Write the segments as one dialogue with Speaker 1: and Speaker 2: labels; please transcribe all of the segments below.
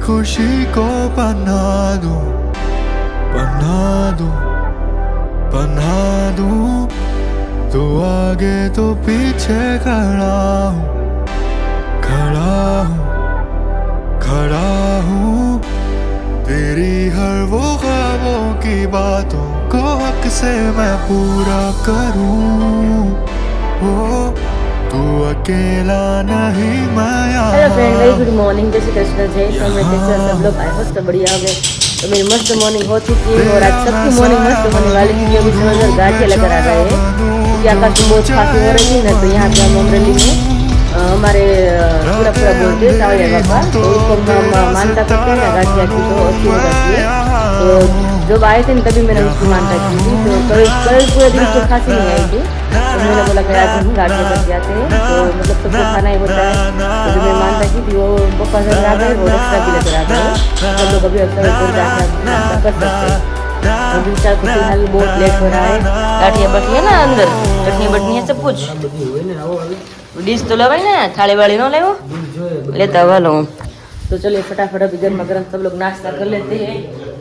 Speaker 1: खुशी को बना दूं तू आगे तो पीछे खड़ा हूँ तेरी हर वो ख्वाबों की बातों को हक से मैं पूरा करूँ ओ तू अकेला नहीं मैं
Speaker 2: hello friend, very good morning. जय श्री कृष्ण, जय स्वामी। कैसे सब लोग? आई होप सब बढ़िया हो गए। तो मेरी मस्त मॉर्निंग हो चुकी है और आज सबकी मॉर्निंग मस्त होने वाली है क्योंकि समझ गाड़ियाँ लेकर आ गए हैं क्योंकि आकाश में बहुत खांसी हो रही थी ना। तो यहाँ पे हम अमरेली में हमारे पूरा बोलते हैं सावरिया बाबा, तो उसको मानता करते हैं ना गाठिया की तो अच्छी हो जाती है। तो जब आए थे तभी मैंने उसकी मानता की थी। तो कल पूरे दिन उसको खांसी नहीं आई थी तो मैंने बोला कि आज हम गाठिया कर जाते हैं, तो मतलब सबको खाना ही होता है। तो जो मैं मानता की थी वो पप्पा से आ गए और एक्स्ट्रा भी लेकर आ गए। सब लोग अभी अक्सर कर सकते हैं। अभी चार को फिलहाल बहुत लेट हो रहा है। गाठिया बटनी है ना, अंदर चटनी बटनी है, सब कुछ डिश तो लेवाई ना, थाली वाली ना लेवो लेता वालो। तो चलिए फटाफट अभी गर्मा गर्म सब लोग नाश्ता कर लेते हैं।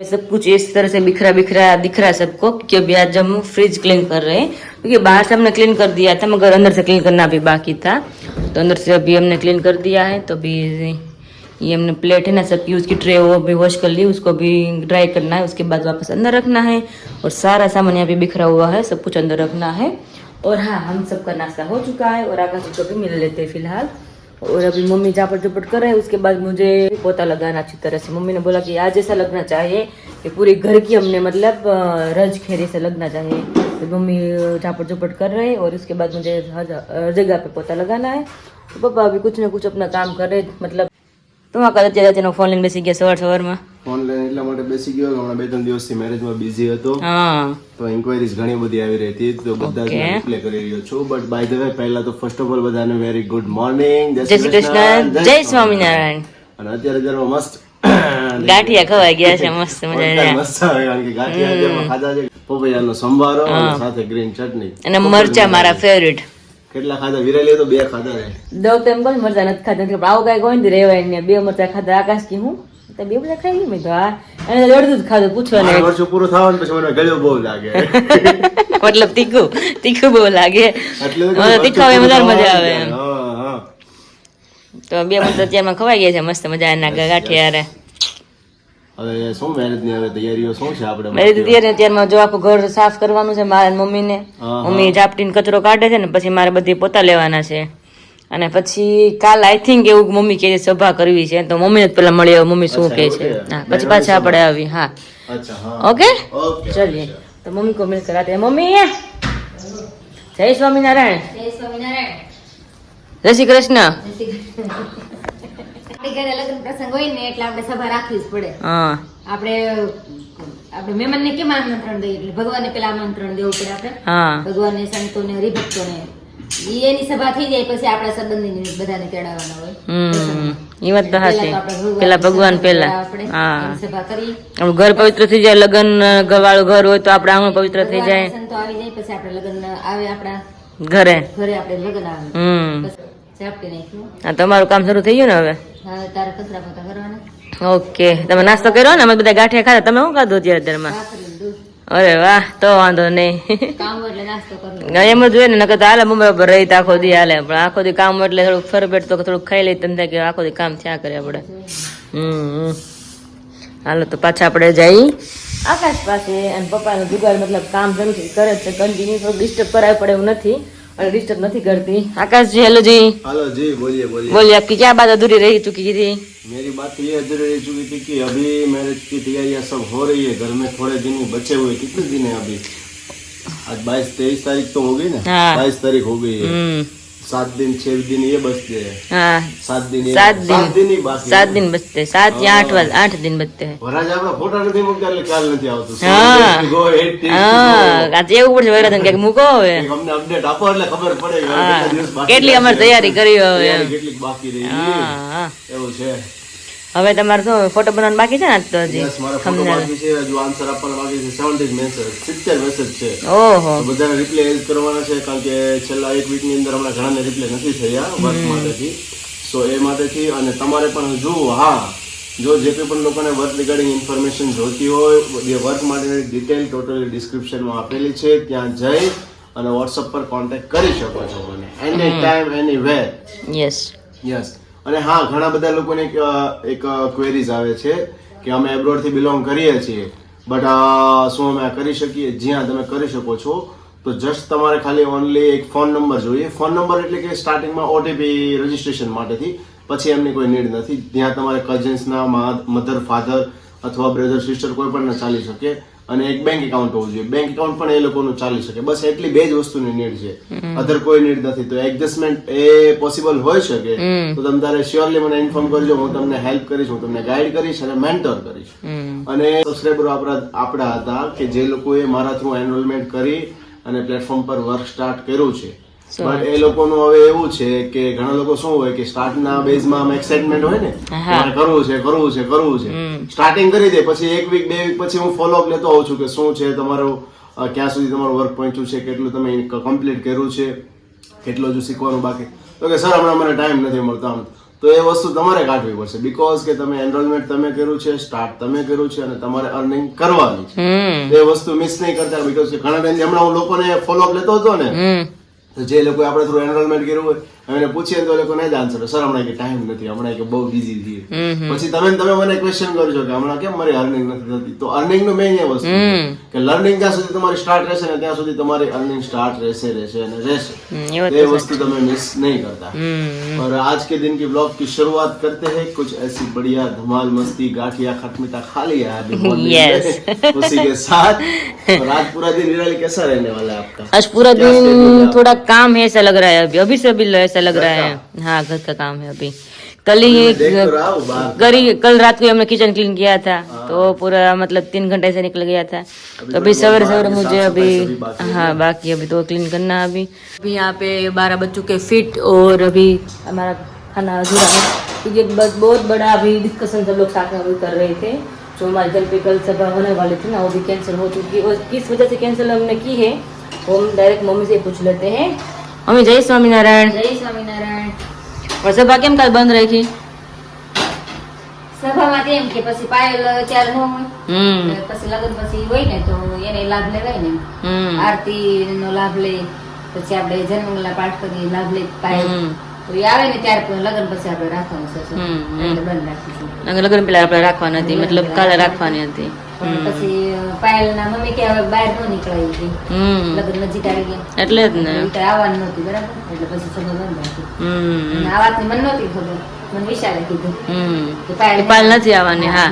Speaker 2: सब कुछ इस तरह से बिखरा बिखरा दिख रहा है सबको क्योंकि अभी आज हम फ्रिज क्लीन कर रहे हैं क्योंकि बाहर से हमने क्लीन कर दिया था मगर अंदर से क्लीन करना भी बाकी था। तो अंदर से अभी हमने क्लीन कर दिया है। तो अभी ये हमने प्लेट है ना सबकी, उसकी ट्रे वो भी वॉश कर ली, उसको भी ड्राई करना है, उसके बाद वापस अंदर रखना है। और सारा सामान यहाँ पे बिखरा हुआ है, सब कुछ अंदर रखना है। और हाँ, हम सबका नाश्ता हो चुका है और आकाश को भी मिल लेते हैं फिलहाल। और अभी मम्मी झापट झपट कर रहे हैं, उसके बाद मुझे पोता लगाना अच्छी तरह से। मम्मी ने बोला कि आज ऐसा लगना चाहिए कि पूरी घर की हमने मतलब रज खेरे से लगना चाहिए। तो मम्मी झापट झपट कर रहे हैं और उसके बाद मुझे हर जगह पे पोता लगाना है। तो पापा अभी कुछ ना कुछ अपना काम कर रहे, मतलब तुम અત્યારે ફોન લઈને બેસી ગયા સવારમાં?
Speaker 3: ફોન લઈને એટલા માટે બેસી ગયો કે હમણાં 2-3 દિવસથી મેરેજમાં બિઝી હતો,
Speaker 2: હા,
Speaker 3: તો ઇન્ક્વાયરીઝ ઘણી બધી આવી રહી હતી, તો બધા જ રિપ્લે કરી રહ્યો છું. બટ બાય ધ વે પહેલા તો ફર્સ્ટ ઓફ ઓલ બધાને વેરી ગુડ મોર્નિંગ,
Speaker 2: જય શ્રી કૃષ્ણ, જય સ્વામિનારાયણ.
Speaker 3: અને અત્યારે જરા મસ્ત
Speaker 2: ગાંઠિયા ખવાઈ ગયા છે, મસ્ત મજા
Speaker 3: મસ્ત આવે કારણ કે ગાંઠિયા અત્યારમાં ખાધા છે, પપૈયાનો સંભારો અને સાથે ગ્રીન ચટણી
Speaker 2: અને મરચા મારા ફેવરેટ.
Speaker 3: કેટલા ખાધા? વિરાલીએ તો 2 ખાધા છે.
Speaker 2: દવ તેમ બોલ મરચા નથી ખાધા, આવું કઈ કોઈ નથી રેવાય ને. 2 મરચા ખાધા. આકાશ કી હું તો 2 મરચા ખાઈ ગઈ મેં તો. હા, અને અડધું જ ખાધું, પૂછવા નહીં.
Speaker 3: વર્ષ પૂરું થવાનું પછી મને ગળ્યો બહુ લાગે.
Speaker 2: મતલબ તીખું બહુ લાગે, તીખા હોય મજા આવે એમ. તો 2 મરચા અત્યારમાં ખવાઈ ગયા છે મસ્ત મજાના ગાંઠિયા.
Speaker 3: હવે શું મેરેજની હવે તૈયારીઓ શું છે આપણે?
Speaker 2: મેરેજ તૈયારી અત્યારમાં જો આખું ઘર સાફ કરવાનું છે મારા મમ્મીને. મમ્મી ઝાપટીને કચરો કાઢે છે ને પછી મારે બધી પોતા લેવાના છે. અને પછી કાલ આઈ થિંક એવું મમ્મી કહે છે સભા કરવી છે, તો મમ્મીને જ પેલા મળી આવે મમ્મી શું કહે છે. હા, પછી પાછા આપણે આવી. હા, ઓકે, ચલીએ. તો મમ્મી કો મિલ કરાતે हैं. મમ્મી જય સ્વામિનારાયણ.
Speaker 4: જય સ્વામિનારાયણ.
Speaker 2: જય શ્રી કૃષ્ણ.
Speaker 4: ઘરે લગ્ન પ્રસંગ હોય ને એટલે આપણે સભા રાખવી જ પડે.
Speaker 2: હા,
Speaker 4: આપણે મહેમાનને કેમ આમંત્રણ દઈએ એટલે ભગવાનને પેલા આમંત્રણ દેવું પડે આપણે.
Speaker 2: હા,
Speaker 4: ભગવાનને, સંતોને, હરિભક્તોને એની સભા થઈ જાય પછી આપણા સંબંધી બધાને તેડાવવાના હોય.
Speaker 2: એ વાત તો સાચી. પેલા ભગવાન પેલા. હા,
Speaker 4: એની સભા કરી
Speaker 2: આપણું ઘર પવિત્ર થઈ જાય. લગ્ન વાળું ઘર હોય તો આપણે આંગણ પવિત્ર થઈ જાય.
Speaker 4: સંતો આવી જાય પછી આપણે લગ્ન આવે આપણા
Speaker 2: ઘરે
Speaker 4: આપણે લગ્ન આવે. ઝાપટી નાખ્યું.
Speaker 2: હા, તમારું કામ શરૂ થઈ ગયું ને હવે?
Speaker 4: હવે તારે કચરા પોતા કરવાના.
Speaker 2: ઓકે, તમે નાસ્તો કર્યો ને? અમે બધા ગાંઠિયા ખાધા. તમે શું ખાધું અત્યારે અત્યારમાં?
Speaker 4: ભાખરી, દૂધ.
Speaker 2: અરે વાહ, તો વાંધો નહીં.
Speaker 4: કામ હોય એટલે નાસ્તો કરવો.
Speaker 2: એમ જ હોય ને, નકર તો હાલે મુંબઈ પર રહી તો આખો દી હાલે, પણ આખો દી કામ એટલે થોડુંક ફરફેટ તો થોડુંક ખાઈ લઈ તમને કે આખો દી કામ થયા કરે આપણે. હાલો તો પાછા આપણે જઈ આકાશ પાસે. અને પપ્પાનું જુગાડ મતલબ કામ શરૂ કરે છે કન્ટિન્યુ, થોડુંક ડિસ્ટર્બ કરાવી પડે એવું નથી और डिस्टर्ब नहीं करती. आकाश जी, हेलो जी.
Speaker 3: हेलो जी, बोलिए बोलिए.
Speaker 2: बोलिए, आपकी क्या बात अधूरी रह चुकी थी?
Speaker 3: मेरी बात तो ये अधूरी रह चुकी थी कि अभी मैरिज की तैयारियां सब हो रही है, घर में थोड़े दिन बचे हुए. कितने दिन है अभी? आज 22-23 तारीख तो हो गई ना.
Speaker 2: हाँ.
Speaker 3: 22 तारीख हो गई है. 7 दिन 6 दिन ये बचते हैं.
Speaker 2: हाँ,
Speaker 3: 7 दिन ही बाकी.
Speaker 2: 7 दिन बचते हैं. 7 या 8 दिन बचते हैं.
Speaker 3: વરાજ આપણા ફોટા નથી મૂકતા એટલે ખ્યાલ નથી આવતો.
Speaker 2: હા,
Speaker 3: ગો 8
Speaker 2: આજે એવું પડશે વરાજ કે મૂકો હવે.
Speaker 3: અમને અપડેટ આપો એટલે ખબર પડે કે કેટલા દિવસ બાકી,
Speaker 2: કેટલી અમારી તૈયારી કરી હવે.
Speaker 3: કેટલી બાકી રહી.
Speaker 2: હા,
Speaker 3: એવું છે.
Speaker 2: હવે તમારે શું ફોટો બનાવવાનો બાકી છે ને? આજ તો હજી
Speaker 3: મારા ફોટો બાકી છે, હજુ આન્સર આપવાનો બાકી છે. 70 મેસેજ છે.
Speaker 2: ઓહો,
Speaker 3: બધાને રિપ્લાય કરવાના છે કારણ કે છેલ્લા 1 વીકની અંદર હમણાં ઘણાને રિપ્લાય નથી થયા વર્ક માટેથી. સો એ માટેથી અને તમારે પણ જો હા જો જે કોઈ પણ લોકોને વર્ક રિગાર્ડિંગ ઇન્ફોર્મેશન જોઈતી હોય, જે વર્ક માટેની ડિટેલ ટોટલી ડિસ્ક્રિપ્શનમાં આપેલી છે, ત્યાં જઈ અને વોટ્સઅપ પર કોન્ટેક્ટ કરી શકો છો મને એની ટાઈમ એની વેર. યસ. અને હા, ઘણા બધા લોકોને એક ક્વેરીઝ આવે છે કે અમે એબ્રોડથી બિલોંગ કરીએ છીએ બટ શું અમે આ કરી શકીએ? જી હા, તમે કરી શકો છો. તો જસ્ટ તમારે ખાલી ઓનલી એક ફોન નંબર જોઈએ. ફોન નંબર એટલે કે સ્ટાર્ટિંગમાં ઓટીપી રજીસ્ટ્રેશન માટેથી, પછી એમની કોઈ નીડ નથી. ત્યાં તમારે કઝિન્સના મધર ફાધર અથવા બ્રધર સિસ્ટર કોઈ પણ ચાલી શકે, અને એક બેંક એકાઉન્ટ હોવું જોઈએ. બેંક એકાઉન્ટ પણ એ લોકોનું ચાલી શકે. બસ એટલી બે જ વસ્તુની નીડ છે, અધર કોઈ નીડ નથી. તો એડજસ્ટમેન્ટ એ પોસિબલ હોઈ શકે તો તમે તારે શ્યોરલી મને ઇન્ફોર્મ કરજો. હું તમને હેલ્પ કરીશ, હું તમને ગાઈડ કરીશ અને મેન્ટર કરીશ. અને સબસ્ક્રાઈબરો આપણા હતા કે જે લોકોએ મારા થ્રુ એનરોલમેન્ટ કરી અને પ્લેટફોર્મ પર વર્ક સ્ટાર્ટ કર્યું છે. બટ એ લોકોનું હવે એવું છે કે ઘણા લોકો શું હોય કે સ્ટાર્ટના બેઝમાં એક્સાઇટમેન્ટ હોય ને, મારે કરવું છે. સ્ટાર્ટિંગ કરી દે, પછી એક વીક 2 વીક પછી હું ફોલોઅપ લેતો હોઉં છું કે શું છે તમારું, ક્યાં સુધી તમારું વર્ક પહોંચ્યું છે, કેટલું તમે કમ્પ્લીટ કર્યું છે, કેટલું હજુ શીખવાનું બાકી. તો કે સર હમણાં મને ટાઈમ નથી મળતો. આમ તો એ વસ્તુ તમારે કાઢવી પડશે, બીકોઝ કે તમે એનરોલમેન્ટ તમે કર્યું છે, સ્ટાર્ટ તમે કર્યું છે અને તમારે અર્નિંગ કરવાની છે. એ વસ્તુ મિસ નહીં કરતા, બીકોઝ ઘણા ટાઈમ હમણાં હું લોકોને ફોલોઅપ લેતો હતો ને, જે લોકો આપણે થ્રુ એનરોલમેન્ટ કર્યું હોય એમને પૂછીએ તો એ લોકો નહીં જ આન્સર, સર હમણાં કે ટાઈમ નથી, હમણાં કે બહુ બિઝી છીએ. પછી તમે મને ક્વેશ્ચન કરજો કે હમણાં કેમ મારી અર્નિંગ નથી થતી. તો અર્નિંગ નું મેઇન એ વસ્તુ કે લર્નિંગ જ્યાં સુધી તમારી સ્ટાર્ટ રહેશે ને ત્યાં સુધી તમારી અર્નિંગ સ્ટાર્ટ રહેશે અને રહેશે. એ વસ્તુ તમે મિસ નહીં કરતા. और आज के दिन की ब्लॉग की शुरुआत करते हैं कुछ ऐसी बढ़िया धमाल मस्ती गाठिया खटमिटा खा लिया अभी उसी के साथ. और आज पूरा दिन निराली कैसा रहने वाला है आपका?
Speaker 2: आज पूरा दिन थोड़ा काम है ऐसा लग रहा है, अभी से अभी ऐसा लग रहा है. हाँ, घर का काम है अभी. कल रात को हमने किचन क्लीन किया था तो पूरा मतलब 3 घंटे से निकल गया था. तो अभी सवेरे मुझे अभी हाँ बाकी अभी तो क्लीन करना है. अभी यहाँ पे 12 बज चुके फिट और अभी हमारा खाना अधूरा है क्योंकि बहुत बड़ा अभी डिस्कशन सब लोग साथ में अभी कर रहे थे. जो हमारे घर पे कल सभा होने वाली थी ना वो भी कैंसिल हो चुकी है. और किस वजह से कैंसिल हमने की है वो हम डायरेक्ट मम्मी से पूछ लेते हैं. मम्मी जय स्वामीनारायण.
Speaker 4: જય સ્વામિનારાયણ.
Speaker 2: और सभा केम काल बंद रही?
Speaker 4: સભામાં એમ કે પછી પાયલ ચાર ન હોય પછી લગ્ન પછી હોય ને તો એને લાભ લેવાય ને, આરતી નો લાભ લે, પછી આપણે જન્મલા પાઠ કરી લાભ લે પાયલ. તો એ આવે ને ત્યારે લગ્ન પછી આપણે રાખવાનું છે, એટલે બંધ રાખીશું.
Speaker 2: લગ્ન પેલા આપણે રાખવાની હતી, મતલબ કાલે રાખવાની હતી.
Speaker 4: પછી પાયલ ના મમ્મી કે હવે બહાર ન નીકળાય હતી, લગ્ન નજીક આવી ગયા
Speaker 2: એટલે જ ને
Speaker 4: આવવાનું નહોતું બરાબર, એટલે પછી સભા બંધ રાખી. આ વાતની મને નહોતી ખબર, મને વિશાલે કીધું કે
Speaker 2: પાયલ નથી આવવાની. હા,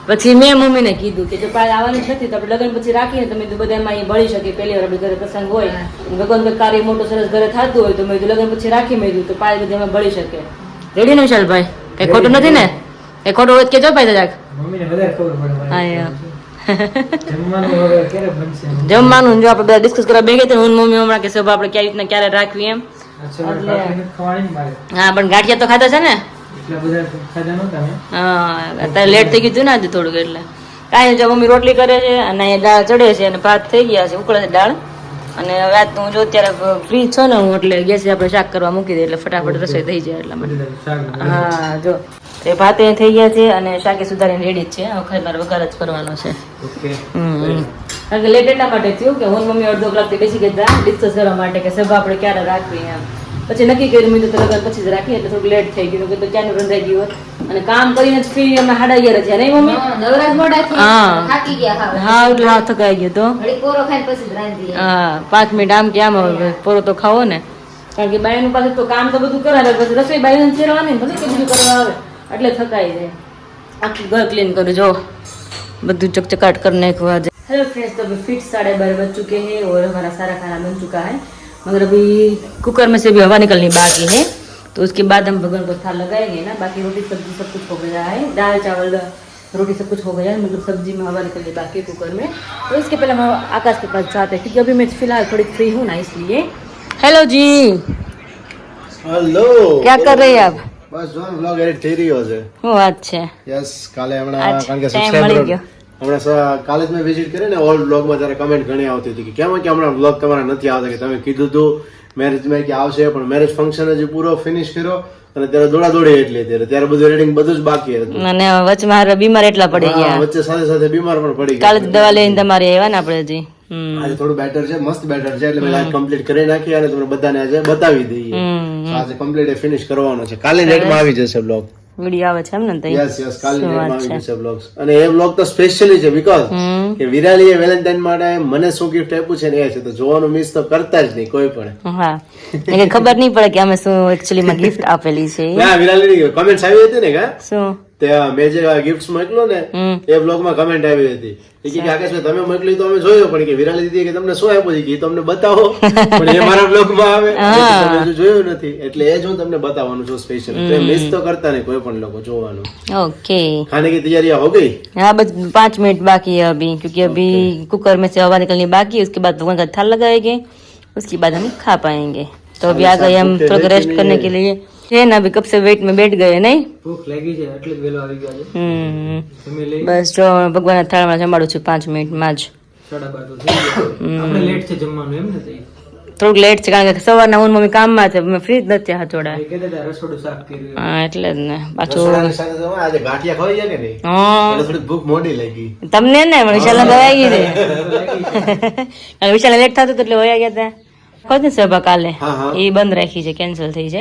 Speaker 2: પછી મેં મમ્મી ને કીધું કે જો પાયલ આવવાની નથી તો આપણે લગ્ન પછી રાખીને તમે બધા એમાં ભળી શકીએ. પહેલી વાર ઘરે પ્રસંગ હોય, ભગવાન કાર્ય મોટો સરસ ઘરે થતું હોય તો મેં લગ્ન પછી રાખી મેં તો પાયલ બધા એમાં ભળી શકે. રેડી ને વિશાલભાઈ? કઈ ખોટું નથી ને? એ ખોટું હોય કે જો પાય જરાક મમ્મીને વધારે ખબર પડે. હા, જમવાનું જો આપણે બધા ડિસ્કસ કરવા બેઠા હતા હું મમ્મી હમણાં કે સભા આપણે ક્યારે રીતના ક્યારે રાખવી એમ. હા, પણ ગાંઠિયા તો ખાધા છે ને? હા, અત્યારે લેટ થઈ ગયું ને આજે થોડુંક, એટલે કાંઈ જો મમ્મી રોટલી કરે છે અને અહીંયા દાળ ચડે છે અને ભાત થઈ ગયા છે, ઉકળે છે દાળ. અને રાત હું જો અત્યારે ફ્રી છો ને હું એટલે ગેસે આપણે શાક કરવા મૂકી દે એટલે ફટાફટ રસોઈ થઈ જાય એટલા માટે. હા, જો એ ભાત અહીં થઈ ગયા છે અને શાકે સુધારીને રેડી જ છે. હવે ખાલી મારે વઘાર જ કરવાનો છે. કારણ કે લેટ એટલા માટે થયું કે હું મમ્મી અડધો કલાકથી બેસી ગયા ડિસ્કસ કરવા માટે કે સભા આપણે ક્યારે રાખવી એમ. પછી નક્કી કર્યું મેં તો લગન પછી જ રાખી, એટલે થોડું લેટ થઈ ગયું કે તો ક્યાંનું રંધાઈ ગયું હોત. અને કામ કરીને જ ફ્રી અમે 11:30 છે નહીં મમ્મી?
Speaker 4: નવરાત મોડાથી થાકી ગયા.
Speaker 2: હા, એટલે હાવ થકાઈ ગયો તો.
Speaker 4: ઘડી કોરો ખાઈને પછી જ રાંધી.
Speaker 2: હા, 5 મિનિટ આમ કે આમ હવે પોરો તો ખાવો ને, કારણ કે બાયનું પાસે તો કામ તો બધું કરાવે, પછી રસોઈ બાયને ચેરવાની ભલે કે બધું કરવા આવે એટલે થકાઈ જાય. આખું ઘર ક્લીન કરું જો બધું ચકચકાટ कर नाखवा. हेलो फ्रेंड्स, तो अभी फिट 12:30 बज चुके हैं और हमारा सारा खाना बन चुका है, मगर अभी कुकर में से भी हवा निकलनी बाकी है. तो उसके बाद हम भगवान को थाल लगाएंगे ना. बाकी रोटी सब्जी सब कुछ हो गया है, दाल चावल रोटी सब कुछ हो गया है, मतलब सब्जी में हवा निकलनी बाकी है कुकर में. तो इसके पहले हम आकाश के पास जाते हैं क्योंकि अभी मैं फिलहाल थोड़ी फ्री हूँ ना इसलिए. हेलो जी.
Speaker 3: हेलो,
Speaker 2: क्या कर रहे हैं आप?
Speaker 3: બસ જો વ્લોગ એડિટ થઈ રહ્યો છે.
Speaker 2: શું વાત છે?
Speaker 3: યસ, કાલે હમણાં કારણ કે
Speaker 2: ટાઈમ મળી ગયો.
Speaker 3: હમણાં કાલે જ મેં વિઝિટ કરી ને ઓલ્ડ બ્લોગમાં ત્યારે કમેન્ટ ઘણી આવતી હતી કે કેમ કે હમણાં બ્લોગ તમારા નથી આવતા, કે તમે કીધું હતું મેરેજમાં કે આવશે પણ મેરેજ ફંક્શન હજી પૂરો ફિનિશ કર્યો અને ત્યારે દોડાદોડી એટલી ત્યારે બધું રેડિંગ બધું જ બાકી હતું
Speaker 2: અને વચ્ચે મારા બીમાર એટલા પડી ગયા,
Speaker 3: વચ્ચે સાથે સાથે બીમાર પણ પડી ગયા.
Speaker 2: કાલે દવા લઈને તમારે આવ્યા ને આપણે હજી.
Speaker 3: આજે થોડું બેટર છે, મસ્ત બેટર છે, એટલે મેં આજે કમ્પ્લીટ કરી નાખી અને તમને બધાને આજે બતાવી દઈએ. આજે કમ્પ્લીટ ફિનિશ કરવાનો છે, કાલે ડેટમાં આવી જશે બ્લોગ.
Speaker 2: વિડીયો આવે છે એમ ને?
Speaker 3: યસ કાલે ડેટમાં આવી જશે બ્લોગ્સ. અને એ બ્લોગ તો સ્પેશિયલી છે બીકોઝ કે વિરાલીએ વેલેન્ટાઇન માટે મને શું ગિફ્ટ આપ્યું છે ને એ છે, તો જોવાનું મિસ તો કરતા જ નહીં કોઈ પણ.
Speaker 2: હા, એટલે ખબર નહીં પડે કે અમે શું એકચ્યુઅલી માં ગિફ્ટ આપેલી છે.
Speaker 3: ના, વિરાલીની કમેન્ટ્સ આવી હતી ને કા
Speaker 2: શું
Speaker 3: ત્યાં મેં જે ગિફ્ટ્સ મોકલો ને એ બ્લોગમાં કમેન્ટ આવી હતી કે આકાશભાઈ તમે મોકલી તો અમે જોયો પણ કે વિરાલી દીદી કે તમને શું આપ્યું છે કે તમને બતાવો, પણ એ મારા બ્લોગમાં આવે તમે હજુ જોયું નથી એટલે એ જ હું તમને બતાવવાનું છું સ્પેશિયલ. તો મિસ તો કરતા નહીં કોઈ પણ લોકો જોવાનું.
Speaker 2: ओके,
Speaker 3: खाने की तैयारी हो गई?
Speaker 2: हाँ बस 5 मिनट बाकी है अभी, क्योंकि अभी कुकर में से हवा निकलनी बाकी है, उसके बाद भगवान का थाल लगाएंगे, उसके बाद हम खा पाएंगे. तो अभी आ गए हम थोड़ा रेस्ट करने के लिए है ना, अभी कब से वेट में बैठ गए नहीं,
Speaker 5: ભૂખ લાગી છે એટલે વેલો આવી ગયા છે. તમે લઈ
Speaker 2: બસ જો ભગવાનના થાળમાં જમાડું છું 5 મિનિટમાં જ.
Speaker 5: 12:30 તો થઈ ગયા. આપણે લેટ છે જમવાનું એમ ને? તે
Speaker 2: થોડુંક લેટ છે કારણ કે સવારના હું મમ્મી કામમાં છે, મેં ફ્રી જ નથી થોડા.
Speaker 5: એ કહેતા હતા રસોડું સાફ કર્યું.
Speaker 2: હા એટલે જ ને પાછું.
Speaker 3: રસોડાની સાથે તો આજે ગાંઠિયા ખવાઈ ગયા કે નહીં
Speaker 2: હા
Speaker 3: એટલે થોડી ભૂખ મોડી લાગી
Speaker 2: તમને ને વિશાલ તો આવી ગઈ ને વિશાલ લેટ થતું એટલે વયા ગયા હતા. ખોદ ને સભા કાલે એ બંધ રાખી છે, કેન્સલ થઈ છે.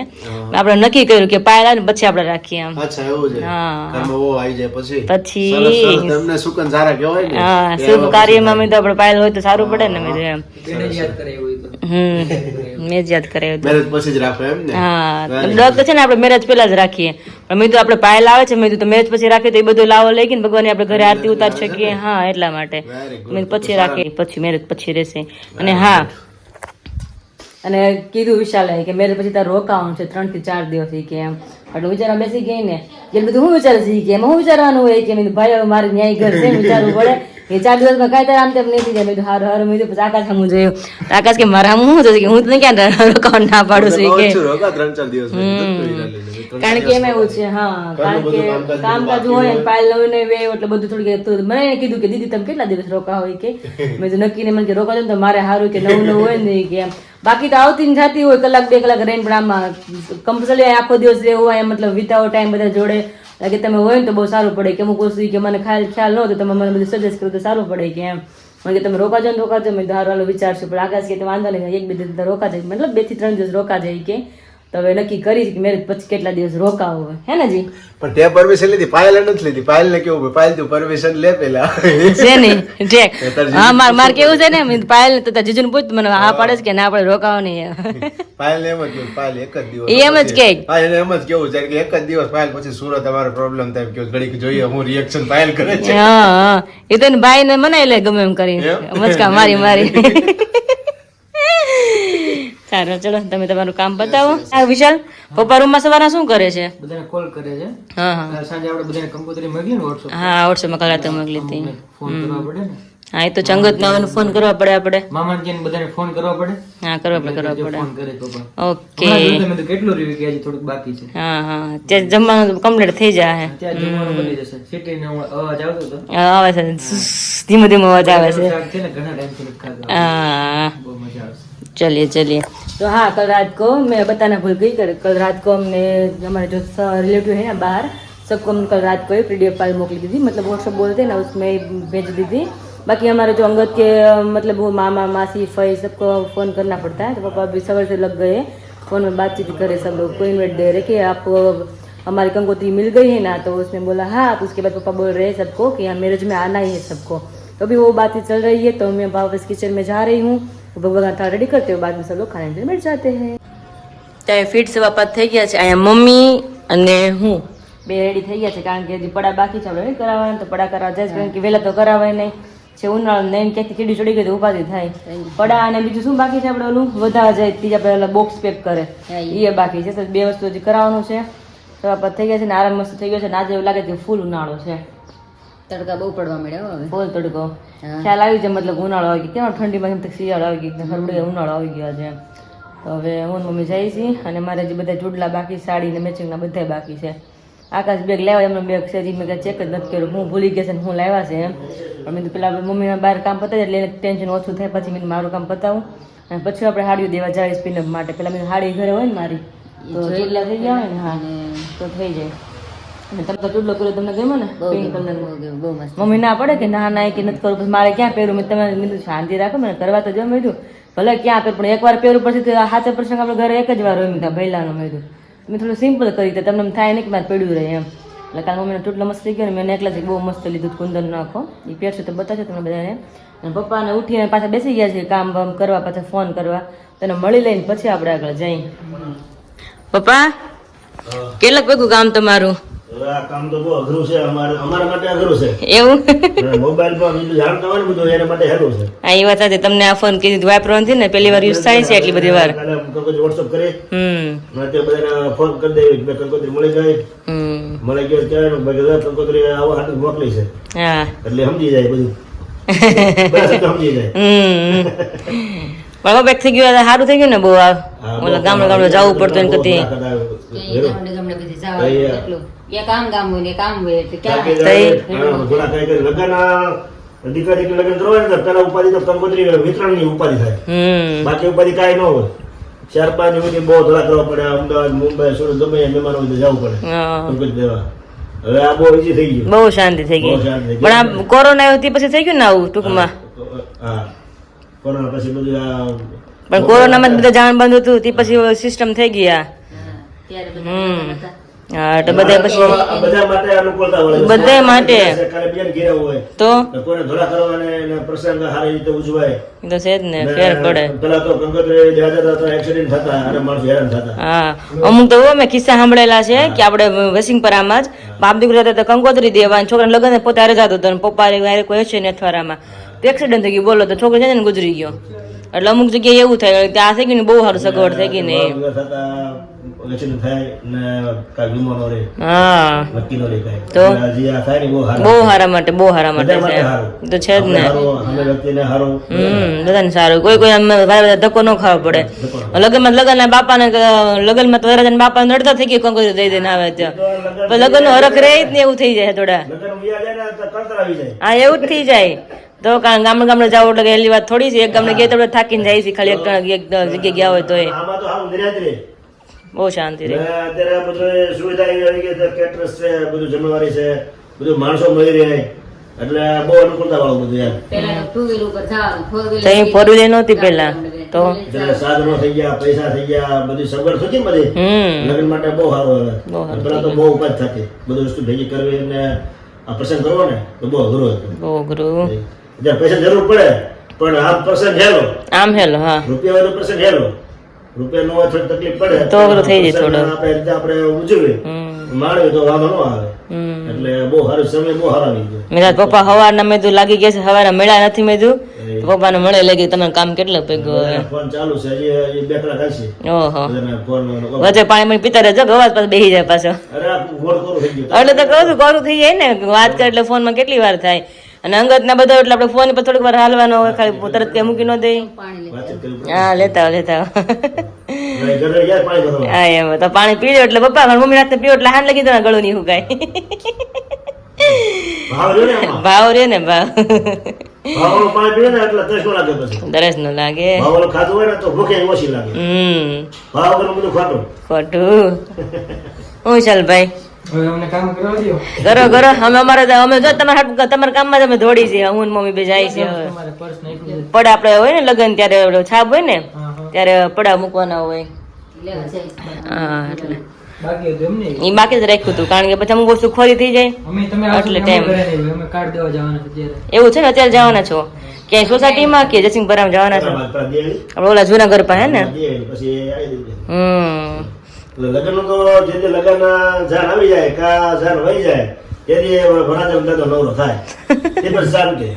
Speaker 2: આપણે નક્કી કર્યું કે પાયલ આવે ને પછી આપણે રાખીએ આમ.
Speaker 3: અચ્છા એવું છે.
Speaker 2: હા
Speaker 3: ઘરમાં બહુ આવી જાય પછી
Speaker 2: પછી
Speaker 3: તમને સુકન સારા કહેવાય ને.
Speaker 2: હા શુભ કાર્યમાં મેં તો આપણે પાયલ હોય તો સારું પડે ને મેં એમ.
Speaker 5: તેને જ યાદ કરે એવું તો.
Speaker 2: મેં જ યાદ કરાવ્યું હતું.
Speaker 3: મેરેજ પછી જ રાખો એમ ને?
Speaker 2: હા ડર તો છે ને આપણે મેરેજ પેલા જ રાખીએ, પણ મેં તો આપણે પાયલ આવે છે મેં તો મેરેજ પછી રાખીએ તો એ બધું લાવો લઈ ગઈ ને ભગવાન આપણે ઘરે આરતી ઉતાર શકીએ. હા એટલા માટે મેં પછી રાખીએ, પછી મેરેજ પછી રહેશે. અને હા અને કીધું વિશાલે કે મેરેજ પછી તારે રોકાવાનું છે 3 થી 4 દિવસ કે એમ. એટલે વિચારવા બેસી ગઈ ને એટલે બધું હું વિચારે છે કે એમાં હું વિચારવાનું હોય કે મેં ભાઈ મારે ન્યાય ઘર છે વિચારવું પડે એ 4 દિવસમાં કાંઈ તારે આમ તેમ નથી જાય. મેં તો હારું હારું મેં પછી આકાશ હું જોયું, આકાશ કે મારા હું થશે કે હું તને ક્યાં રોકાવાનું ના પાડું છું કે
Speaker 3: 3-4 દિવસ
Speaker 2: કારણ કે એમાં એવું છે. હા કારણ કે કામકાજ હોય ને પાયલ નવી નવી વે એટલે બધું થોડી મને એને કીધું કે દીદી તમે કેટલા દિવસ રોકા હોય કે મેં તો નક્કી ને મને કે રોકા તો મારે સારું કે નવું નવું હોય ને કે એમ. બાકી તો આવતી ને થતી હોય કલાક 2 કલાક રહીને પણ આમાં કમ્પલસરી આખો દિવસ રહેવું હોય મતલબ વિતાવો ટાઈમ બધા જોડે કે તમે હોય ને તો બહુ સારું પડે કે અમુક વસ્તુ કે મને ખ્યાલ ન હોય તો તમે મને બધું સજેસ્ટ કરો તો સારું પડે કે એમ. મને કે તમે રોકાજો ને રોકાજો મેં ધારો વાલો વિચારશું પણ આકાશ કે વાંધો નહીં 1-2 દિવસ રોકા જાય મતલબ 2 થી 3 દિવસ રોકા જાય કે તો હવે નક્કી કરી કે મેરેજ પછી કેટલા દિવસ રોકાવો હોય હે ને જી.
Speaker 3: પણ તે પરમિશન લીધી, પાયલ નથી લીધી. પાયલ ને કેવું પાયલ તું પરમિશન લે પેલા
Speaker 2: છે ને ઠીક. હા માર કેવું છે ને પાયલ ને તો જીજુ ને પૂછ મને હા પાડે છે કે ના આપણે રોકાવો નહીં.
Speaker 3: પાયલ ને એમ જ કેવું પાયલ એક જ દિવસ
Speaker 2: એમ જ કે
Speaker 3: હા એને એમ જ કેવું છે કે એક જ દિવસ પાયલ પછી સુરત અમારો પ્રોબ્લેમ થાય કે ઘડીક જોઈએ હું રિએક્શન પાયલ કરે છે.
Speaker 2: હા એ તો ભાઈ ને મનાઈ લે ગમે એમ કરી મસ્કા મારી સારું ચલો તમે તમારું કામ બતાવો. વિશાલ પપ્પા રૂમમાં સવારના શું કરે છે?
Speaker 5: બધાને કોલ કરે છે.
Speaker 2: હા હા
Speaker 5: સાંજે આપણે બધાને કંકોત્રી મોકલી ને WhatsApp.
Speaker 2: હા WhatsApp માં કલાક મોકલી હતી.
Speaker 5: ફોન કરવા પડે ને.
Speaker 2: હા એ તો ચંગત માં ફોન કરવા પડે આપણે.
Speaker 5: મામાજી ને બધાને ફોન કરવા પડે.
Speaker 2: હા કરવા પડે.
Speaker 5: ફોન કરે પપ્પા.
Speaker 2: ઓકે
Speaker 5: તમે તો કેટલું રિવ્યુ કે હજી થોડુંક બાકી છે.
Speaker 2: હા હા ત્યાં જમવાનું કમ્પ્લીટ થઈ જાય.
Speaker 5: ત્યાં જમવાનું બની જશે. સિટીનો અવાજ આવતો હતો.
Speaker 2: આવે છે ધીમો ધીમો અવાજ આવે છે.
Speaker 5: શાક છે ને ઘણા ટાઈમથી નથી ખાધું.
Speaker 2: हाँ
Speaker 5: બહુ મજા આવશે.
Speaker 2: चलिए तो हाँ कल रात को मैं बताना भूल गई कल रात को हमने हमारे जो रिलेटिव है ना बाहर सबको हमने कल रात को ही PDF फाइल मोकली दी थी, मतलब व्हाट्सअप बोलते हैं ना उसमें भेज दी थी. बाकी हमारे जो अंगद के मतलब वो मामा मासी फई सबको फ़ोन करना पड़ता है, तो पापा अभी सवेर से लग गए फ़ोन में बातचीत करे सब लोग को इन्वाइट दे रहे कि आपको हमारी कंकोत्री मिल गई है ना, तो उसने बोला हाँ. तो उसके बाद पापा बोल रहे हैं सबको कि यहाँ मैरिज में आना ही है सबको. तो अभी वो बातें चल रही है, तो मैं वापस किचन में जा रही हूँ, भगवान थाल रेडी करते हो, बाद में सब लोग खाने के लिए बैठ जाते हैं. ત્યાં ફીટ સેવા પાત થઈ ગયા છે. અહીંયા મમ્મી અને હું બે રેડી થઈ ગયા છે કારણ કે હજી પડા બાકી છે આપણે નહીં કરાવવાના, તો પડા કરાવવા જાય કારણ કે વહેલા તો કરાવાય નહીં છે. ઉનાળો નહીં ક્યાંકથી કીડી ચડી ગઈ તો ઉપાધિ થાય. પડા અને બીજું શું બાકી છે આપણે ઓલું વધાવા જાય ત્રીજા આપણે ઓલા બોક્સ પેક કરે એ બાકી છે. તો 2 વસ્તુ હજી કરાવવાનું છે. સેવા પાત થઈ ગયા છે ને આરામ મસ્ત થઈ ગયો છે. આજે એવું લાગે છે ફૂલ ઉનાળો છે,
Speaker 4: તડકા બહુ પડવા મળ્યા હવે.
Speaker 2: ફૂલ તડકો ખ્યાલ આવી જાય મતલબ ઉનાળો આવી ગયો. કેમ ઠંડીમાં કેમ શિયાળો આવી ગઈ હરબડી ઉનાળો આવી ગયો છે. તો હવે હું મમ્મી જઈ છીએ અને મારે જે બધા ચૂડલા બાકી સાડી ને મેચિંગના બધા બાકી છે. આકાશ બેગ લાવ્યા એમનો બેગ છે મેં ચેક જ નથી કર્યું હું ભૂલી ગયા છે ને હું લાવ્યા છે એમ પણ મેં પેલા મમ્મીના બહાર કામ પતાવી એટલે ટેન્શન ઓછું થાય પછી મેં મારું કામ પતાવું અને પછી આપણે હાડીઓ દેવા જાય સ્પિનઅપ માટે પેલા મેં હાડી ઘરે હોય ને મારી તો ચૂડલા થઈ ગયા હોય ને હા તો થઈ જાય અને તમે તો ચૂડલો કર્યો તમને ગમ્યો ને પિંક કલર
Speaker 4: બહુ મસ્ત
Speaker 2: મમ્મી ના પડે કે ના ના કે નથી કરવું પછી મારે ક્યાં પહેરું મેં તમે મેં શાંતિ રાખો મને કરવા તો જમે મેં ભલે ક્યાં પહેરું પણ એકવાર પહેરું પછી તો હાથે પ્રસંગ આપણે ઘરે એક જ વાર હોય મેં ભૈલાનો મેં મેં થોડું સિમ્પલ કરી દે તમને થાય નહીં કે મારે પડ્યું રહે એમ એટલે કાલ મમ્મીને ચૂડલો મસ્ત થઈ ગયો ને મેં નેકલેસ બહુ મસ્ત લીધું કુંદન નાખો એ પહેરશે તો બતાવશે તમને બધાને અને પપ્પાને ઉઠીને પાછા બેસી ગયા છે કામ બામ કરવા પાછા ફોન કરવા તેને મળી લઈને પછી આપણે આગળ જઈએ પપ્પા કેટલાક ભેગું કામ તમારું
Speaker 3: આ કામ તો બહુ અઘરું છે અમારા માટે અઘરું છે
Speaker 2: એવું
Speaker 3: મોબાઈલ પર બીજું જાણતા હોય ને બધું એના માટે હેલું છે
Speaker 2: હા એ વાત સાથે તમને આ ફોન કીધું વાપરવાનું છે ને પહેલી વાર યુઝ થાય છે એટલી બધી વાર
Speaker 3: વોટ્સઅપ કરે અત્યારે બધાને ફોન કરી દે કંકોત્રી મળી જાય મળી ગયો ત્યારે કંકોત્રી આવા હાટું મોકલી છે
Speaker 2: હા
Speaker 3: એટલે સમજી જાય બધું સમજી જાય
Speaker 2: પણ બેક થઈ ગયું સારું થઈ ગયું ને બહુ આ ઓલા ગામડે જવું પડતું ને કદી
Speaker 4: ગામડે બધી જવા એટલું એ કામ હોય ને કામ હોય એટલે ક્યાં
Speaker 3: લગન દીકરી લગ્ન કરવા ને પેલા ઉપાધિ તો કંકોત્રી વિતરણ ની ઉપાધિ થાય બાકી ઉપાધિ કાંઈ ન હોય 4-5 દિવસ બહુ ધોળા કરવા પડે અમદાવાદ મુંબઈ સુરત ગમે મહેમાનો જવું પડે કંકોત્રી દેવા હવે આ બહુ ઈઝી થઈ ગયું
Speaker 2: બહુ શાંતિ થઈ ગઈ પણ આ કોરોના આવ્યો તે પછી થઈ ગયું ને આવું ટૂંકમાં
Speaker 3: હા કોરોના પછી બધું આ
Speaker 2: પણ કોરોનામાં બધા જાણ બંધ હતું તે પછી સિસ્ટમ થઈ ગયા હા તો બધા પછી
Speaker 3: બધા માટે અનુકૂળતા હોય
Speaker 2: બધા માટે
Speaker 3: સરકારે બેન ઘેરા હોય
Speaker 2: તો
Speaker 3: કોઈને ધોળા કરવાને અને પ્રસંગ સારી રીતે ઉજવાય
Speaker 2: તો છે જ ને ફેર પડે
Speaker 3: પેલા તો કંકોત્રી દેવા જતા એક્સિડન્ટ થતા અને માણસો હેરાન થતા
Speaker 2: હા અમુક તો મેં કિસ્સા સાંભળેલા છે કે આપણે વેસિંગપરામાં જ બાપ દીકરો હતા તો કંકોત્રી દેવા છોકરાને લગ્ન પોતે હારે જતો હતો અને પપ્પા કોઈ હશે ને અઠવાડિયામાં તો એક્સિડન્ટ થઈ ગયું બોલો તો છોકરો છે ને ગુજરી ગયો એટલે અમુક જગ્યાએ એવું થાય ત્યાં થઈ ગયું ને બહુ સારું સગવડ થઈ ગઈ ને
Speaker 3: એક્સિડન્ટ થાય ને કાંઈ વીમો નો રહે
Speaker 2: હા
Speaker 3: નક્કી નો રહે કાંઈ
Speaker 2: તો
Speaker 3: જે આ થાય ને બહુ
Speaker 2: બહુ સારા માટે બહુ સારા માટે
Speaker 3: બધા
Speaker 2: છે
Speaker 3: સારું.
Speaker 2: તો છે જ ને
Speaker 3: અમે વ્યક્તિને સારું
Speaker 2: બધાને સારું કોઈ કોઈ આમ વારે ધક્કો ન ખાવો પડે લગ્નમાં લગ્નના બાપાને લગ્નમાં તો વરરાજાના બાપાને નડતા થઈ ગયું કંકોત્રી દઈ દઈને આવે ત્યાં પણ લગ્નનો હરખ રહે જ ને એવું થઈ જાય થોડા
Speaker 3: લગ્ન વ્યા જાય ને તો કંતર આવી જાય
Speaker 2: હા એવું જ થઈ જાય તો ગામડે ગામડે જાવ એટલે કે એલી વાત થોડી છે એક ગામડે ગયા તો થાકીને જાય છે ખાલી એક જગ્યાએ ગયા હોય તો એ
Speaker 3: આમાં તો સારું નિરાંત રહે
Speaker 2: બહુ શાંતિ રહે
Speaker 3: અત્યારે બધું સુવિધા એવી આવી ગઈ છે કેટરસ છે બધું જમણવારી છે બધું માણસો મળી રહે એટલે બહુ અનુકૂળતા વાળું બધું યાર
Speaker 4: પેલા તો 2 wheeler ઉપર જવાનું 4 wheeler
Speaker 2: તો અહીં ફોર વ્હીલર નહોતી પેલા તો
Speaker 3: એટલે સાધનો થઈ ગયા પૈસા થઈ ગયા બધી સગવડ થઈ ગઈ બધી લગ્ન માટે બહુ સારું હવે પેલા તો બહુ ઉપાજ થતી બધી વસ્તુ ભેગી કરવી અને આ પ્રસંગ કરવો ને તો બહુ અઘરું હતું
Speaker 2: બહુ અઘરું
Speaker 3: જ્યાં પૈસા જરૂર પડે પણ આમ પ્રસંગ હેલો
Speaker 2: આમ હેલો હા
Speaker 3: રૂપિયા વાળો પ્રસંગ હેલો રૂપિયા નો હોય થોડી તકલીફ પડે
Speaker 2: તો અઘરું થઈ જાય થોડું.
Speaker 3: આપણે રીતે આપણે ઉજવીએ માણવી તો વાંધો ન આવે એટલે બહુ સારું સમય બહુ સારો આવી ગયો
Speaker 2: મેરા પપ્પા હવારના મેં તો લાગી ગયા છે હવારે મળ્યા નથી મેં તો પપ્પાને મળે લાગી તમારું કામ કેટલું ભેગું હવે
Speaker 3: ફોન ચાલુ છે હજી 2 કલાક હશે
Speaker 2: ઓહો
Speaker 3: બધાને ફોન
Speaker 2: વચ્ચે પાણી પીતા રહેજો અવાજ પાછો બેસી જાય પાછો
Speaker 3: અરે આ ગોળ કોરું થઈ ગયું
Speaker 2: એટલે તો કહું છું કોરું થઈ જાય ને વાત કરે એટલે ફોનમાં કેટલી વાર થાય અને અંગત ના બધા એટલે આપણે ફોન પર થોડીક વાર હાલવાનો હોય ખાલી તરત કે મૂકી ન દે
Speaker 3: વાતચીત કરવી
Speaker 2: હા લેતા લેતા
Speaker 3: પડે ઘરે ગયા પાણી ભરવા
Speaker 2: હા એમ તો પાણી પી લો એટલે પપ્પા મારી મમ્મી હાથે પીવો એટલે હાન લગી તો ગળું નહીં હુકાય
Speaker 3: ભાવ રહ્યો ને આમાં
Speaker 2: ભાવ રે ને ભાવ
Speaker 3: ભાવવાળું પાણી પીવે ને એટલે તરસ ન લાગે પછી
Speaker 2: દરસ નો લાગે
Speaker 3: ભાવવાળું ખાધું હોય ને તો ભૂખે ઓછી લાગે ભાવ વગરનું બધું ખાટું
Speaker 2: ખોટું હું ચાલ ભાઈ
Speaker 5: હવે અમને કામ કરવા દો
Speaker 2: કરો કરો અમે અમે જો તમારા કામમાં જ અમે દોડી છે હું ને મમ્મી બે જાય છે હવે
Speaker 5: તમારે પર્સ નાખ્યું
Speaker 2: પડ આપણે હોય ને લગ્ન ત્યારે છાપ હોય ને
Speaker 5: હા હા
Speaker 2: ત્યારે પડા મૂકવાના હોય
Speaker 4: લેવા જાય
Speaker 2: હા એટલે
Speaker 5: બાકી હતું એમ નહીં
Speaker 2: એ બાકી જ રાખ્યું હતું કારણ કે પછી અમુક વસ્તુ ખોરી થઈ જાય
Speaker 5: અમે તમે
Speaker 2: એટલે
Speaker 5: આવશો
Speaker 2: time.
Speaker 5: ઘરે નહીં અમે કાર્ડ દેવા જવાના છે ત્યારે
Speaker 2: એવું છે ને અત્યારે જવાના છો ક્યાંય સોસાયટીમાં કે જસિંગપરામાં જવાના છો આપણે ઓલા જૂનાગઢ પાસે ને
Speaker 3: પછી આવી દઈએ
Speaker 2: હમ
Speaker 3: લગ્ન તો જે જે લગ્ન જાન આવી જાય કા જાન વહી જાય તેથી ભણાજમ દાદો નવરો થાય તે પછી સારું કે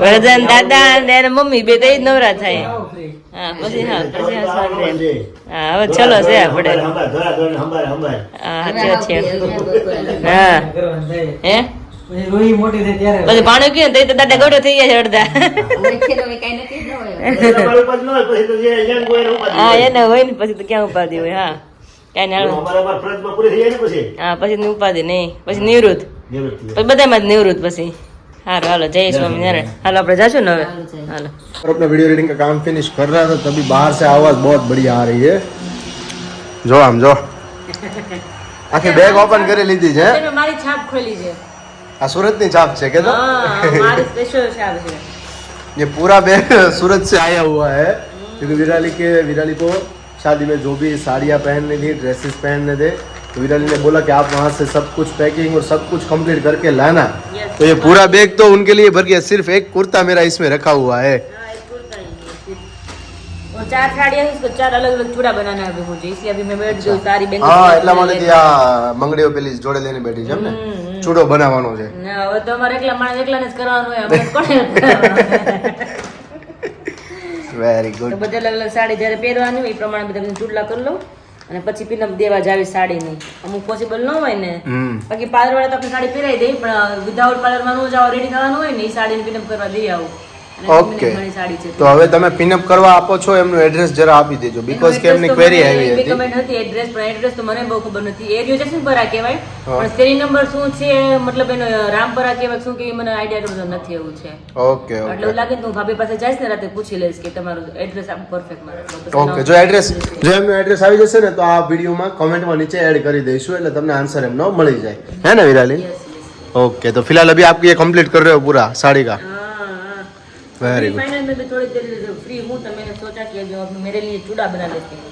Speaker 2: વરદાન દાદા ને એના મમ્મી બે તો જ નવરા થાય
Speaker 5: આવો free.
Speaker 2: હા પછી હા
Speaker 3: આવું છે.
Speaker 2: હા હવે ચલો છે આપણે
Speaker 3: હંભાર, ધોળા ધોળા હંભાર, હંભાર.
Speaker 2: હા સાચી વાત છે હા
Speaker 5: કરવાનું થાય
Speaker 2: હે
Speaker 5: પછી રોહી મોટી થાય ત્યારે
Speaker 2: પછી પાણી પીએ ને તો દાદા ગોઠો થઈ જાય છે અડધા
Speaker 4: કઈ નક્કી ન હોય
Speaker 3: પછી તમારી પાસે ન હોય, પછી તો જે young હોય એને ઉપાધિ
Speaker 2: હા
Speaker 3: હોય.
Speaker 2: એને હોય ને પછી તો ક્યાં ઉપાધિ હોય હા કાંઈ નહીં હાલો.
Speaker 6: અમારા ફરજમાં પૂરી થઈ જાય ને પછી
Speaker 2: હા પછી ઉપાધિ નહીં, પછી નિવૃત્ત,
Speaker 6: નિવૃત્તિ.
Speaker 2: પછી બધામાં જ નિવૃત્ત પછી. હારું હાલો, જય સ્વામિનારાયણ. હાલો આપણે જાશું ને હવે. હાલો.
Speaker 3: और अपना वीडियो एडिटिंग का काम फिनिश कर रहा था तभी बाहर से आवाज बहुत बढ़िया आ रही है जो हम जो आखिर बैग ओपन કરી લીધી છે
Speaker 2: મારી છાપ ખોલી છે.
Speaker 3: આ सूरत ની छाप છે કે तो
Speaker 2: મારી સ્પેશિયલ છાપ છે.
Speaker 3: ये पूरा बैग सूरत से आया हुआ है क्योंकि विराली को शादी में जो भी साड़ियाँ पहननी थी, ड्रेसेस पहनने थे, तो विराली ने बोला कि आप वहाँ से सब कुछ पैकिंग और सब कुछ कंप्लीट करके लाना. तो ये पूरा बैग तो उनके लिए भर गया. सिर्फ एक कुर्ता मेरा इसमें रखा हुआ है.
Speaker 2: और 4 साड़ियाँ इसको 4 अलग अलग चूड़ा बनाना है अभी मुझे, इसलिए अभी मैं बैठ गई सारी बेंगल.
Speaker 3: હા એટલા માટે આ મંગળીઓ પેલી જોડે લઈને બેઠી છે ને ચૂડો બનાવવાનો છે.
Speaker 2: હવે તો અમારે એકલા માણસ એકલાને જ કરવાનું હોય, અમને કોને કરવાનું?
Speaker 3: Very good.
Speaker 2: તો બધા અલગ અલગ સાડી જ્યારે પહેરવાની હોય એ પ્રમાણે બધા ચૂડલા કરી લઉં અને પછી પીનમ દેવા જાવી સાડીની. અમુક પોસિબલ ન હોય ને, બાકી પાર્લર વાળા તો આપણે સાડી પહેરાવી દઈ, પણ વિધાઉટ પાર્લરમાં નો જાવ રેડી થવાનું હોય ને એ સાડીને પીનમ કરવા દઈ આવું.
Speaker 3: ઓકે તો હવે તમે પિનઅપ કરવા આપો છો એમનું એડ્રેસ જરા આપી દેજો બીકોઝ કે એમની ક્વેરી આવી હતી.
Speaker 2: કમેન્ટ હતી એડ્રેસ, પણ એડ્રેસ તો મને બહુ ખબર નથી. એરિયો જશનપરા કહેવાય પણ શેરી નંબર શું છે, મતલબ એનો રામપરા કહેવાય શું કે મને આઈડિયા એટલો બધો નથી. એવું છે.
Speaker 3: ઓકે
Speaker 2: એટલે એવું લાગે તો હું ભાભી પાસે જઈશ ને રાતે પૂછી લઈશ કે તમારું એડ્રેસ આપો પરફેક્ટ મારે.
Speaker 3: ઓકે જો એમનું એડ્રેસ આવી જશે ને તો આ વિડીયોમાં કમેન્ટમાં નીચે એડ કરી દઈશું એટલે તમને આન્સર એમનો મળી જાય. હે ને વિરાલી? ઓકે તો फिलहाल अभी आप ये कंप्लीट कर रहे हो पूरा साड़ी का? Very good.
Speaker 2: फाइनल में भी थोड़ी देर फ्री हूँ तो मैंने सोचा कि जो मेरे लिए चूड़ा बना लेती हूँ.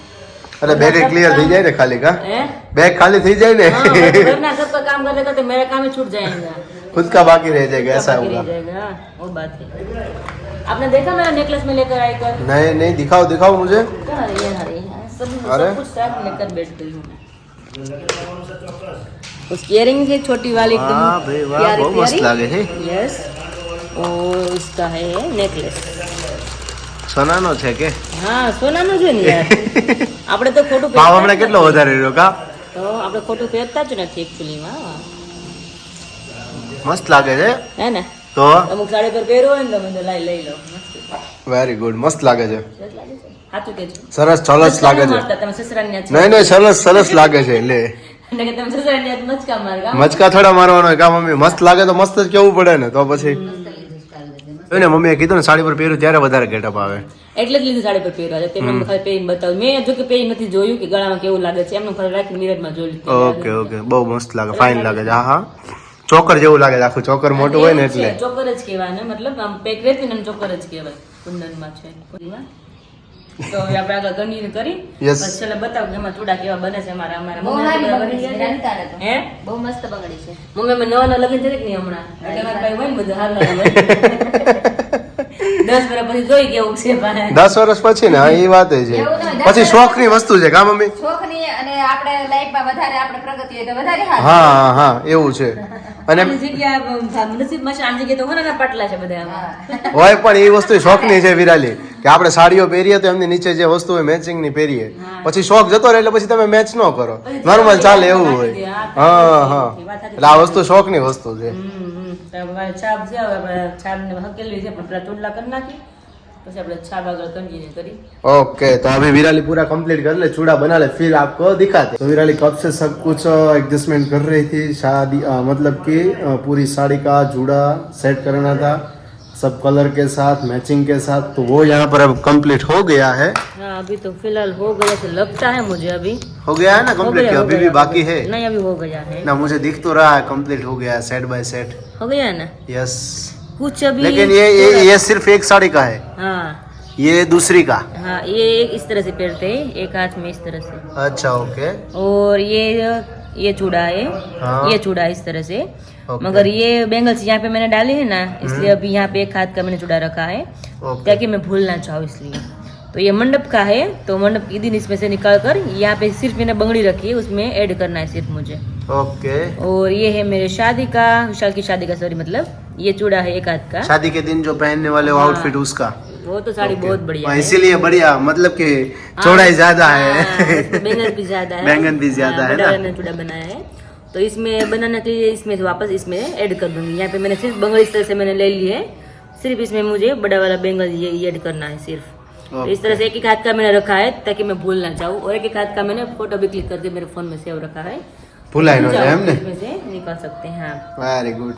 Speaker 3: अरे बैग क्लियर થઈ જાય ને ખાલી का?
Speaker 2: हैं?
Speaker 3: बैग खाली થઈ જાય ने
Speaker 2: वरना सबका काम करते करते मेरा काम ही छूट जाएगा,
Speaker 3: खुद का बाकी रह जाएगा ऐसा
Speaker 2: बाकी
Speaker 3: होगा.
Speaker 2: रह जाएगा. वो बात है. आपने देखा मेरा नेकलेस में लेकर आई कर?
Speaker 3: नहीं नहीं दिखाओ मुझे.
Speaker 2: कहाँ रही है? सब
Speaker 3: अरे?
Speaker 2: सब कुछ साथ लेकर बैठ गई हूँ. उसकी इयरिंग है छोटी वाली एकदम
Speaker 3: हाँ भाई वाह
Speaker 2: प्यारी
Speaker 3: बहुत मस्त लागे છે.
Speaker 2: यस. और उसका है नेकलेस.
Speaker 3: સોનાનો છે કે?
Speaker 2: હા સોનાનો છે ને યાર. આપણે તો ખોટું
Speaker 3: ભાવ હમણાં કેટલો વધારે રહ્યો કા?
Speaker 2: તો આપણે ખોટું પહેરતા જ નથી એકચ્યુઅલીમાં.
Speaker 3: મસ્ત લાગે છે
Speaker 2: હે ને?
Speaker 3: તો
Speaker 2: અમુક સાડી પર પહેરવો હોય ને તમે તો લઈ લો. મસ્ત
Speaker 3: વેરી ગુડ મસ્ત લાગે છે.
Speaker 2: સરસ લાગે છે. સાચું કહેજો.
Speaker 3: સરસ ચલસ લાગે છે.
Speaker 2: તમે સસરાની યાદ
Speaker 3: નહીં નહીં સરસ લાગે છે લે
Speaker 2: એટલે કે તમે સસરાની યાદ મચકા માર કા
Speaker 3: મચકા થોડા મારવાનો હોય કા મમ્મી? મસ્ત લાગે તો મસ્ત જ કેવું પડે ને તો પછી એને મમ્મીએ કીધું ને સાડી પર પહેર્યું ત્યારે વધારે ગેટઅપ આવે
Speaker 2: એટલે જ લીધું સાડી પર પહેરવા છે. તેમને ખાલી પહેરીને બતાવું. મેં જો કે પહેરી નથી જોયું કે ગળામાં કેવું લાગે છે, એમનું ખાલી રાખી મિરરમાં જોયું.
Speaker 3: ઓકે ઓકે બહુ મસ્ત લાગે ફાઇન લાગે છે. હા ચોકર જેવું લાગે છે આખું. ચોકર મોટું હોય ને એટલે
Speaker 2: ચોકર જ કહેવાય ને, મતલબ આમ પેક રહેતી ને ચોકર જ કહેવાય. કુંદનમાં છે તો હવે આપણે આગળ કન્ટિન્યુ કરી
Speaker 3: Yes.
Speaker 2: પછી છેલ્લે બતાવું કે એમાં ચૂડા કેવા બને છે. અમારા
Speaker 4: બહુ સારી બગડી છે રાનીતારે તો.
Speaker 2: હે
Speaker 4: બહુ મસ્ત બગડી છે.
Speaker 2: મમ્મી અમે નવા લગન છે કે નહીં હમણાં એટલે મારા ભાઈ હોય ને બધું હાલ 10 વર્ષ પછી જોઈ કેવું છે ભાઈ.
Speaker 3: 10 વર્ષ પછી ને હા એ વાત છે. પછી શોખ ની વસ્તુ છે કા મમ્મી?
Speaker 4: શોખની અને આપણે લાઈફમાં વધારે આપણે પ્રગતિ હોય તો વધારે સારું.
Speaker 3: હા હા એવું છે. અને
Speaker 2: આની જગ્યા નસીબમાં છે, આની જગ્યાએ તો ઘણા પાટલા છે બધા આમાં.
Speaker 3: હોય પણ એ વસ્તુ શોખની છે વિરાલી કે આપણે સાડીઓ પહેરીએ તો એમની નીચે જે વસ્તુ હોય મેચિંગ ની પહેરીએ પછી શોખ જતો રહે એટલે પછી તમે મેચ ન કરો નોર્મલ ચાલે એવું હોય. હા હા એટલે આ વસ્તુ શોખની વસ્તુ છે.
Speaker 2: તો હવે છાપ છે, હવે આપણે છાપને હકેલવી છે પણ પેલા ચોટલા કરી નાખી પછી આપણે છાપ આગળ કન્ટિન્યુ કરી.
Speaker 3: ओके तो अभी विराली पूरा कंप्लीट कर ले चूड़ा बना ले फिर आपको दिखाते. तो विराली कब से सब कुछ एडजस्टमेंट कर रही थी शादी मतलब कि पूरी साड़ी का जूड़ा सेट करना था सब कलर के साथ मैचिंग के साथ. तो वो यहाँ पर अब कंप्लीट हो गया है.
Speaker 2: हाँ अभी तो फिलहाल हो गया से लगता है मुझे. अभी
Speaker 3: हो गया है ना कंप्लीट? अभी भी बाकी है
Speaker 2: नहीं, अभी हो गया है
Speaker 3: ना? मुझे दिख तो रहा है कंप्लीट हो गया है सेट बाय सेट.
Speaker 2: हो गया है ना
Speaker 3: यस
Speaker 2: कुछ अभी.
Speaker 3: लेकिन ये सिर्फ एक साड़ी का है.
Speaker 2: हाँ
Speaker 3: ये दूसरी का.
Speaker 2: हाँ ये इस तरह से पहनते हैं, एक हाथ में इस तरह से.
Speaker 3: अच्छा ओके.
Speaker 2: और ये चूड़ा है.
Speaker 3: हाँ.
Speaker 2: ये चूड़ा इस तरह से.
Speaker 3: Okay.
Speaker 2: मगर ये बैंगल्स यहाँ पे मैंने डाली है ना इसलिए अभी यहाँ पे एक हाथ का मैंने चूड़ा रखा है ताकि मैं भूल ना चाहूँ इसलिए. तो ये मंडप का है तो मंडप की दिन इसमें से निकाल कर यहाँ पे सिर्फ मैंने बंगड़ी रखी है उसमें ऐड करना है सिर्फ मुझे.
Speaker 3: ओके.
Speaker 2: और ये है मेरे शादी का, विशाल की शादी का सॉरी मतलब ये चूड़ा है एक हाथ का.
Speaker 3: शादी के दिन जो पहनने वाले वो आउटफिट उसका.
Speaker 2: वो तो साड़ी बहुत बढ़िया है.
Speaker 3: इसीलिए बढ़िया मतलब कि चौड़ाई ज्यादा है.
Speaker 2: बैंगन भी ज्यादा है.
Speaker 3: बैंगन भी ज्यादा है ना.
Speaker 2: मैंने चूड़ा बनाया है तो इसमें बनाने के लिए इसमें से वापस इसमें ऐड कर दूंगी. यहाँ पे मैंने सिर्फ बंगड़ी इस तरह से मैंने ले ली है, सिर्फ इसमें मुझे बड़ा वाला बैंगल ये ऐड करना है सिर्फ. तो इस तरह से एक हाथ का मैंने रखा है ताकि मैं भूल ना जाऊँ, और एक हाथ का मैंने फोटो भी क्लिक करके मेरे फोन में सेव रखा है,
Speaker 3: भुलाए ना जाए हमने।
Speaker 2: इसमें से निकाल सकते हैं आप।
Speaker 3: Very good.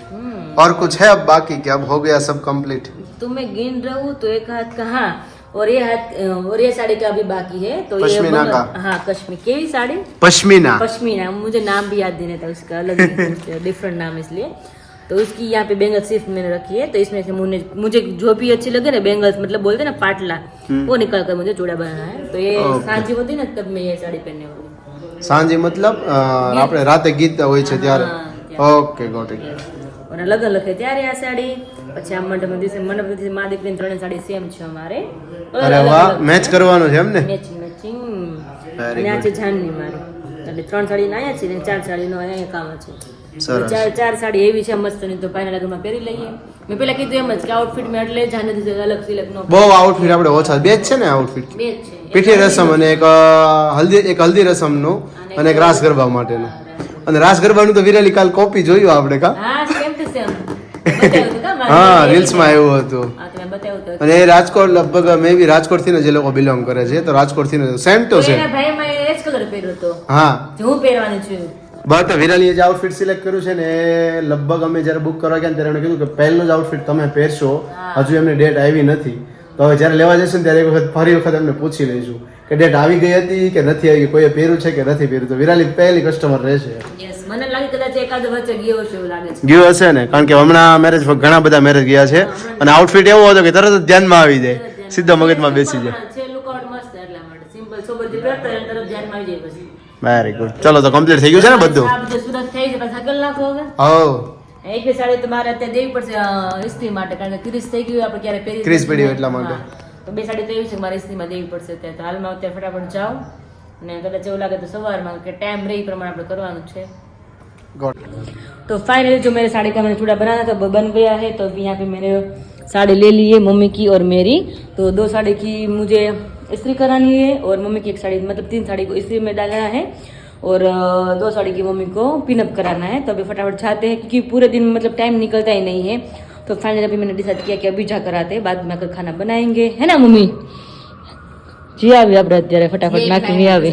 Speaker 3: और कुछ है अब बाकी क्या, अब हो गया सब कंप्लीट?
Speaker 2: तो मैं गिन रहूं तो एक हाथ का, हाँ, और ये हाथ और ये साड़ी का भी बाकी है। तो ये
Speaker 3: पश्मीना का?
Speaker 2: हाँ, कश्मीर की साड़ी,
Speaker 3: पश्मीना।
Speaker 2: पश्मीना, मुझे नाम भी याद नहीं था उसका, अलग डिफरेंट नाम, इसलिए तो उसकी यहाँ पे बेंगल्स सिर्फ मैंने रखी है। तो इसमें से मुझे जो भी अच्छी लगे ना बेंगल्स, मतलब बोलते ना पाटला, वो निकाल कर मुझे चूड़ा बनाना है। तो ये सांझी होती ना तब मैं ये साड़ी पहनने वाली।
Speaker 3: सांझी मतलब આપણે રાતે ગીત હોય છે ત્યારે? Okay, got it.
Speaker 2: और अलग अलग है ત્યારે આ સાડી, પછી આ મંડપ દિવસે મા દીકરીની ત્રણે સાડી સેમ છે અમારે।
Speaker 3: અરે વાહ, મેચ કરવાનું છે એમ ને?
Speaker 2: Matching matching. અને આ છે જાનની મારી, એટલે 3 સાડી ના આયા છે ને 4 સાડીનો અહીંયા કામ છે।
Speaker 3: સરસ।
Speaker 2: ચાર સાડી એવી છે મસ્ત ની, તો પાયના લગ્નમાં પહેરી લઈએ। મેં પેલા કીધું એમ જ કે આઉટફિટ મેં એટલે જાનથી અલગ સિલેક્ટ નો,
Speaker 3: બહુ આઉટફિટ આપણે ઓછા, બે જ છે ને આઉટફિટ?
Speaker 2: બે જ છે,
Speaker 3: પીઠી રસમ અને એક હલ્દી રસમનું અને એક રાસ ગરબા માટેનું। અને રાસ ગરબાનું તો વિરાલી કાલ કોપી જોયું આપણે કા?
Speaker 2: હા, સેમ ટુ સેમ બતાવ્યું હતું કા?
Speaker 3: હા, રીલ્સમાં આવ્યું હતું।
Speaker 2: હા, તો મેં બતાવ્યું હતું।
Speaker 3: અને એ રાજકોટ લગભગ મે બી રાજકોટ થી ને જે લોકો બિલોંગ કરે છે, તો રાજકોટ થી ને સેમ ટુ સેમ।
Speaker 2: એના ભાઈમાં એ જ કલર પહેર્યો હતો
Speaker 3: હા,
Speaker 2: જે હું પહેરવાની છું।
Speaker 3: બટ વિરાલીએ જે આઉટફિટ સિલેક્ટ કર્યું છે ને, એ લગભગ અમે જ્યારે બુક કરવા ગયા ને ત્યારે એમણે કીધું કે પહેલું જ આઉટફિટ તમે પહેરશો, હજુ એમની ડેટ આવી નથી। તો હવે જ્યારે લેવા જશે ને ત્યારે એક વખત ફરી વખત એમને પૂછી લઈશું કે ડેટ આવી ગઈ હતી કે નથી આવી ગઈ, કોઈએ પહેર્યું છે કે નથી પહેર્યું। તો વિરાલી પહેલી કસ્ટમર રહેશે।
Speaker 2: યસ, મને લાગે કદાચ એકાદ વચ્ચે ગયો છે એવું લાગે છે।
Speaker 3: ગયું હશે ને, કારણ કે હમણાં મેરેજ, ઘણા બધા મેરેજ ગયા છે અને આઉટફિટ એવો હતો કે તરત જ ધ્યાનમાં આવી જાય, સીધો મગજમાં બેસી જાય।
Speaker 2: છે લુકઆઉટ મસ્ત, એટલા માટે સિમ્પલ સોબરથી પહેરતો એટલે તરત ધ્યાનમાં આવી જાય પછી।
Speaker 3: Very good. ચલો તો કમ્પ્લીટ થઈ ગયું છે ને બધું?
Speaker 2: આ બધું સુરત થઈ છે, પછી હગલ નાખો હવે।
Speaker 3: હો,
Speaker 2: એક બે સાડી તો મારે અત્યારે દેવી પડશે ઇસ્ત્રી માટે, કારણ કે ક્રીસ થઈ ગયું, આપણે ક્યારે પહેરી
Speaker 3: ક્રીસ પડી હોય એટલા માટે।
Speaker 2: તો બે સાડી તો એવી છે કે મારે ઇસ્ત્રીમાં દેવી પડશે અત્યારે। તો હાલમાં અત્યારે ફટાફટ જાઓ, અને કદાચ એવું લાગે તો સવારમાં કે ટાઈમ રહી પ્રમાણે આપણે કરવાનું છે।
Speaker 3: ગોટ।
Speaker 2: तो फाइनली जो मेरे साड़ी का मैंने चूड़ा बनाया था वो बन गया है। तो अभी यहाँ पे मैंने साड़ी ले ली है, मम्मी की और मेरी। तो 2 साड़ी की मुझे इस्त्री करानी है और मम्मी की एक साड़ी, मतलब 3 साड़ी को इस्त्री में डालना है और 2 साड़ी की मम्मी को पिनअप कराना है। तो अभी फटाफट जाते हैं क्योंकि पूरे दिन मतलब टाइम निकलता ही नहीं है। तो फाइनली अभी मैंने डिसाइड किया कि अभी जा कर आते हैं, बाद में आकर खाना बनाएंगे, है ना मम्मी? जी आवे આપણે અત્યારે ફટાફટ નાખીને આવે।